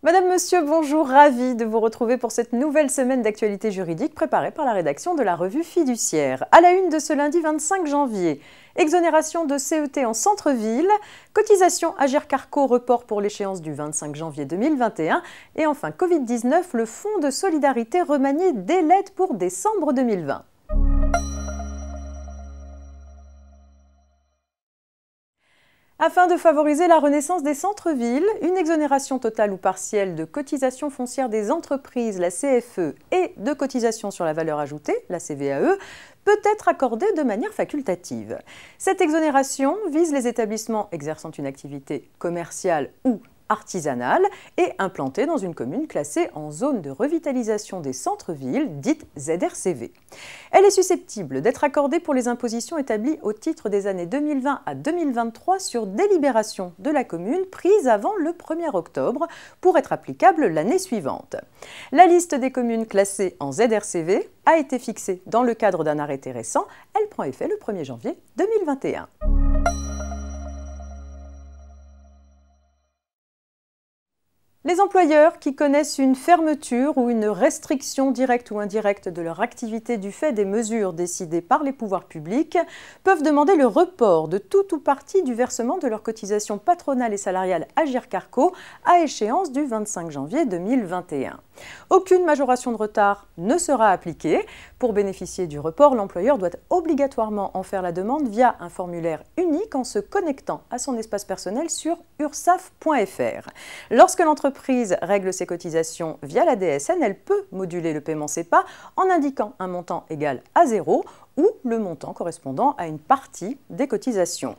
Madame, Monsieur, bonjour, ravie de vous retrouver pour cette nouvelle semaine d'actualité juridique préparée par la rédaction de la revue Fiduciaire. À la une de ce lundi 25 janvier, exonération de CET en centre-ville, cotisation Agirc-Arrco report pour l'échéance du 25 janvier 2021 et enfin Covid-19, le fonds de solidarité remanié dès l'aide pour décembre 2020. Afin de favoriser la renaissance des centres-villes, une exonération totale ou partielle de cotisation foncière des entreprises, la CFE, et de cotisation sur la valeur ajoutée, la CVAE, peut être accordée de manière facultative. Cette exonération vise les établissements exerçant une activité commerciale ou artisanale et implantée dans une commune classée en zone de revitalisation des centres-villes, dite ZRCV. Elle est susceptible d'être accordée pour les impositions établies au titre des années 2020 à 2023 sur délibération de la commune prise avant le 1er octobre pour être applicable l'année suivante. La liste des communes classées en ZRCV a été fixée dans le cadre d'un arrêté récent. Elle prend effet le 1er janvier 2021. Les employeurs qui connaissent une fermeture ou une restriction directe ou indirecte de leur activité du fait des mesures décidées par les pouvoirs publics peuvent demander le report de tout ou partie du versement de leur cotisation patronale et salariale Agirc-Arrco à échéance du 25 janvier 2021. Aucune majoration de retard ne sera appliquée. Pour bénéficier du report, l'employeur doit obligatoirement en faire la demande via un formulaire unique en se connectant à son espace personnel sur ursaf.fr. Lorsque l'entreprise règle ses cotisations via la DSN, elle peut moduler le paiement CEPA en indiquant un montant égal à 0 ou le montant correspondant à une partie des cotisations.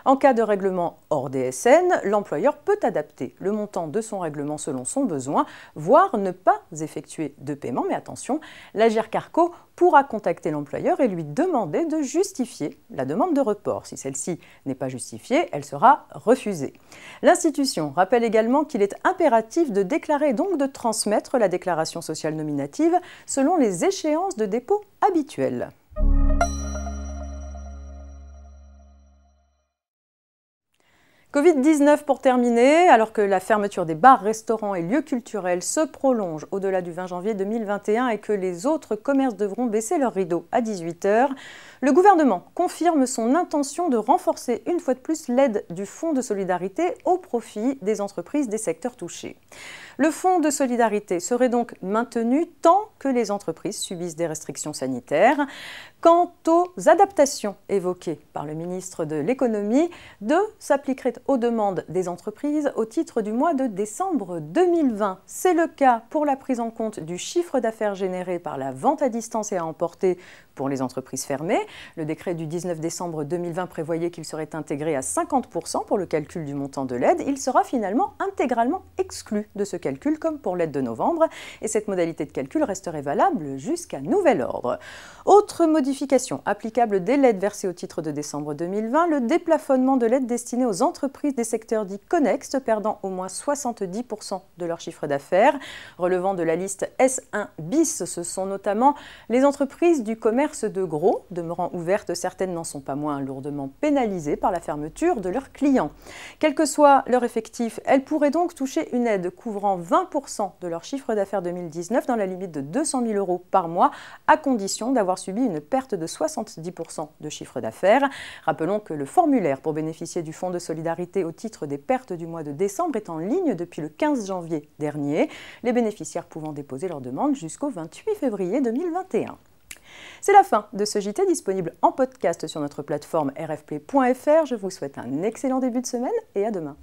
En cas de règlement hors DSN, l'employeur peut adapter le montant de son règlement selon son besoin, voire ne pas effectuer de paiement. Mais attention, l'Agirc-Arrco pourra contacter l'employeur et lui demander de justifier la demande de report. Si celle-ci n'est pas justifiée, elle sera refusée. L'institution rappelle également qu'il est impératif de déclarer et donc de transmettre la déclaration sociale nominative selon les échéances de dépôt habituelles. Covid-19 pour terminer, alors que la fermeture des bars, restaurants et lieux culturels se prolonge au-delà du 20 janvier 2021 et que les autres commerces devront baisser leurs rideaux à 18 h, le gouvernement confirme son intention de renforcer une fois de plus l'aide du Fonds de solidarité au profit des entreprises des secteurs touchés. Le Fonds de solidarité serait donc maintenu tant que les entreprises subissent des restrictions sanitaires. Quant aux adaptations évoquées par le ministre de l'Économie, deux s'appliqueraient aux demandes des entreprises au titre du mois de décembre 2020. C'est le cas pour la prise en compte du chiffre d'affaires généré par la vente à distance et à emporter pour les entreprises fermées. Le décret du 19 décembre 2020 prévoyait qu'il serait intégré à 50% pour le calcul du montant de l'aide. Il sera finalement intégralement exclu de ce calcul comme pour l'aide de novembre et cette modalité de calcul resterait valable jusqu'à nouvel ordre. Autre modification applicable dès l'aide versée au titre de décembre 2020, le déplafonnement de l'aide destinée aux entreprises des secteurs dits connexes perdant au moins 70% de leur chiffre d'affaires. Relevant de la liste S1 bis, ce sont notamment les entreprises du commerce de gros. Demeurant ouvertes, certaines n'en sont pas moins lourdement pénalisées par la fermeture de leurs clients. Quel que soit leur effectif, elles pourraient donc toucher une aide couvrant 20% de leur chiffre d'affaires 2019 dans la limite de 200 000 € par mois, à condition d'avoir subi une perte de 70% de chiffre d'affaires. Rappelons que le formulaire pour bénéficier du fonds de solidarité au titre des pertes du mois de décembre est en ligne depuis le 15 janvier dernier, les bénéficiaires pouvant déposer leur demande jusqu'au 28 février 2021. C'est la fin de ce JT disponible en podcast sur notre plateforme rfplay.fr. Je vous souhaite un excellent début de semaine et à demain.